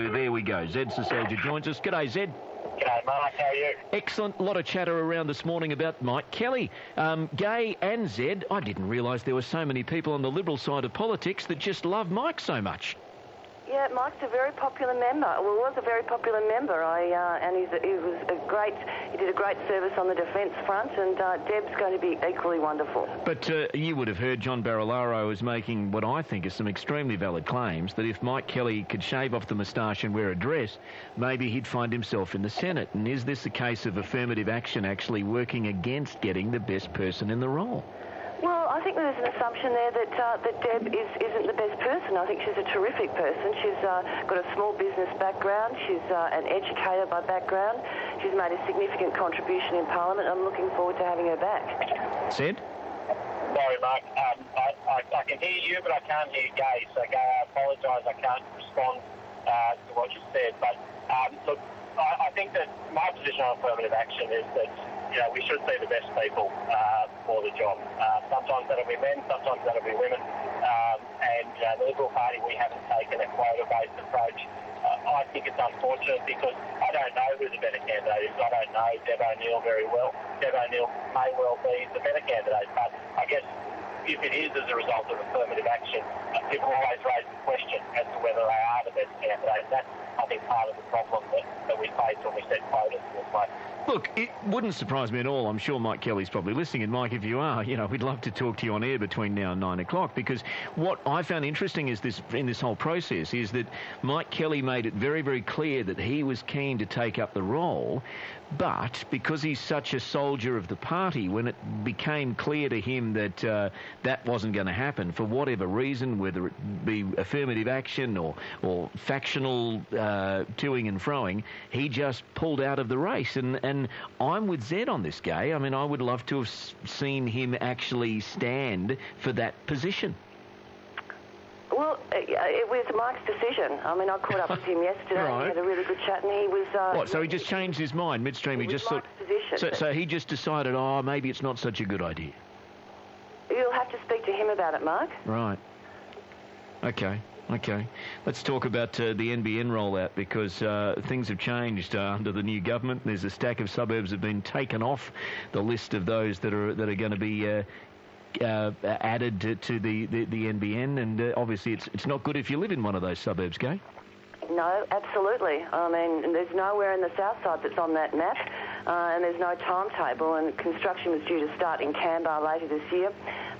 There we go. Zed Seselja joins us. G'day, Zed. G'day, Mark. How are you? Excellent. A lot of chatter around this morning about Mike Kelly. Gay and Zed, I didn't realise there were so many people on the Liberal side of politics that just love Mike so much. Yeah, Mike's a very popular member. Well, was a very popular member. And he did a great service on the defence front, and Deb's going to be equally wonderful. But you would have heard John Barilaro is making what I think are some extremely valid claims that if Mike Kelly could shave off the moustache and wear a dress, maybe he'd find himself in the Senate. And is this a case of affirmative action actually working against getting the best person in the role? Well, I think there's an assumption there that Deb isn't the best person. I think she's a terrific person. She's got a small business background. She's an educator by background. She's made a significant contribution in Parliament. I'm looking forward to having her back. Sid? Sorry, Mark. I can hear you, but I can't hear Gay. So, Gay, I apologise. I can't respond to what you said. But, look, I think that my position on affirmative action is that we should see the best people for the job. Sometimes that'll be men, sometimes that'll be women. And the Liberal Party, we haven't taken a quota-based approach. I think it's unfortunate because I don't know who the better candidate is. I don't know Deb O'Neill very well. Deb O'Neill may well be the better candidate, but I guess if it is as a result of affirmative action, people always raise the question as to whether they are the best candidate. That's, I think, part of the problem that we face when we set quotas in this way. Look, it wouldn't surprise me at all. I'm sure Mike Kelly's probably listening. And, Mike, if you are, we'd love to talk to you on air between now and 9 o'clock, because what I found interesting is in this whole process is that Mike Kelly made it very, very clear that he was keen to take up the role, but because he's such a soldier of the party, when it became clear to him that that wasn't going to happen for whatever reason, whether it be affirmative action or factional toing and froing, he just pulled out of the race. And I'm with Zed on this, Gay. I mean, I would love to have seen him actually stand for that position. Well, it was Mike's decision. I mean, I caught up with him yesterday. Right. We had a really good chat, and he was... What, so he just changed his mind midstream? It was Mike's position. So he just decided, maybe it's not such a good idea. You'll have to speak to him about it, Mark. Right. Okay. Let's talk about the NBN rollout, because things have changed under the new government. There's a stack of suburbs that have been taken off the list of those that are going to be added to the NBN, and obviously it's not good if you live in one of those suburbs, Gay. No, absolutely. I mean, there's nowhere in the south side that's on that map, and there's no timetable, and construction was due to start in Canberra later this year.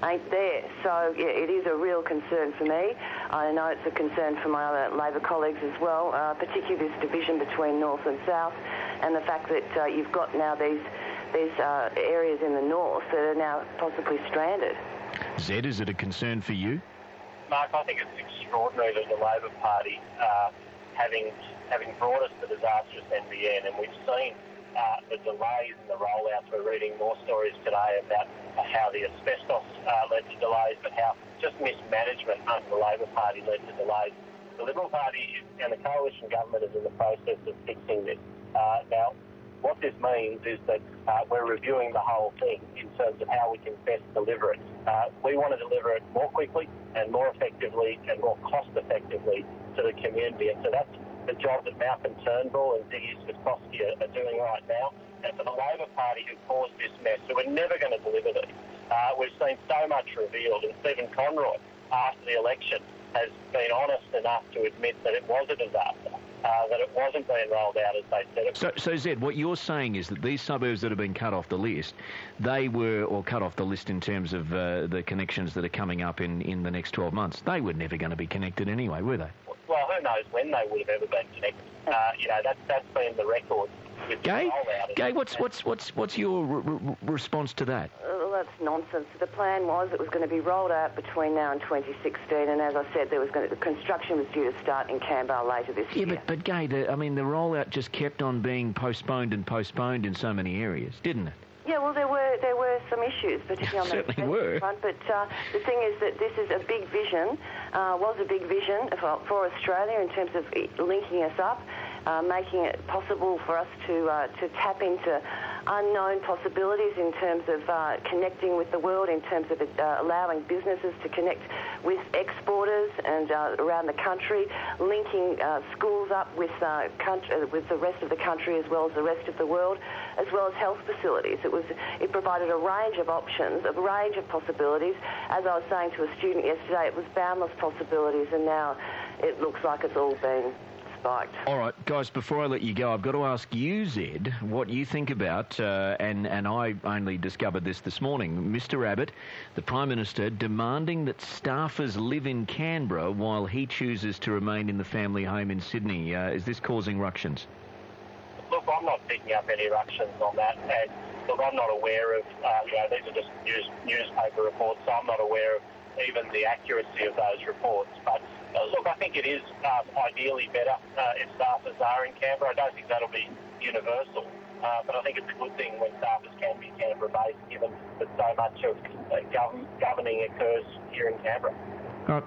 Ain't there. So, yeah, it is a real concern for me. I know it's a concern for my other Labor colleagues as well, particularly this division between north and south, and the fact that you've got now these areas in the north that are now possibly stranded. Zed, is it a concern for you? Mark, I think it's extraordinary that the Labor Party, having brought us the disastrous NBN, and we've seen the delays in the rollouts. We're reading more stories today about how the asbestos led to delays, but how just mismanagement under the Labor Party led to delays. The Liberal Party and the coalition government is in the process of fixing this. Now, what this means is that we're reviewing the whole thing in terms of how we can best deliver it. We want to deliver it more quickly and more effectively and more cost-effectively to the community. And so that's the job that Malcolm Turnbull and Ziggy Sikorsky are doing right now. And for the Labor Party who caused this mess, who are never going to deliver these, we've seen so much revealed. And Stephen Conroy, after the election, has been honest enough to admit that it was a disaster, that it wasn't being rolled out as they said it would. So, Zed, what you're saying is that these suburbs that have been cut off the list, or cut off the list in terms of the connections that are coming up in the next 12 months, they were never going to be connected anyway, were they? Well, who knows when they would have ever been connected. That's been the record. Gay, what's your response to that? Well, that's nonsense. The plan was it was going to be rolled out between now and 2016, and as I said, the construction was due to start in Canberra later this year. Yeah, but Gay, the rollout just kept on being postponed in so many areas, didn't it? Yeah, well, there were some issues, particularly on the were. front. But the thing is that this is a big vision, was a big vision for Australia in terms of linking us up, making it possible for us to tap into unknown possibilities in terms of connecting with the world, in terms of allowing businesses to connect with exporters and around the country, linking schools up with the rest of the country as well as the rest of the world, as well as health facilities. It provided a range of options, a range of possibilities. As I was saying to a student yesterday, it was boundless possibilities, and now it looks like it's all been spiked. All right, guys, before I let you go, I've got to ask you, Zed, what you think about, and I only discovered this morning, Mr Abbott, the Prime Minister, demanding that staffers live in Canberra while he chooses to remain in the family home in Sydney. Is this causing ructions? Look, I'm not picking up any ructions on that. And look, I'm not aware of, these are just newspaper reports, so I'm not aware of even the accuracy of those reports. But look, I think it is ideally better if staffers are in Canberra. I don't think that'll be universal, but I think it's a good thing when staffers can be Canberra-based, given that so much of governing occurs here in Canberra. All right.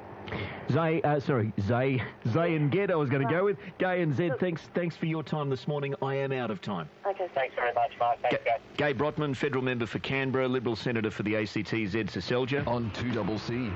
Zay and Ged, I was going to go with. Gay and Zed, thanks for your time this morning. I am out of time. Okay. Thanks very much, Mark. Thanks, Gay. Gay Brotman, Federal Member for Canberra, Liberal Senator for the ACT, Zed Seselja. On 2CC.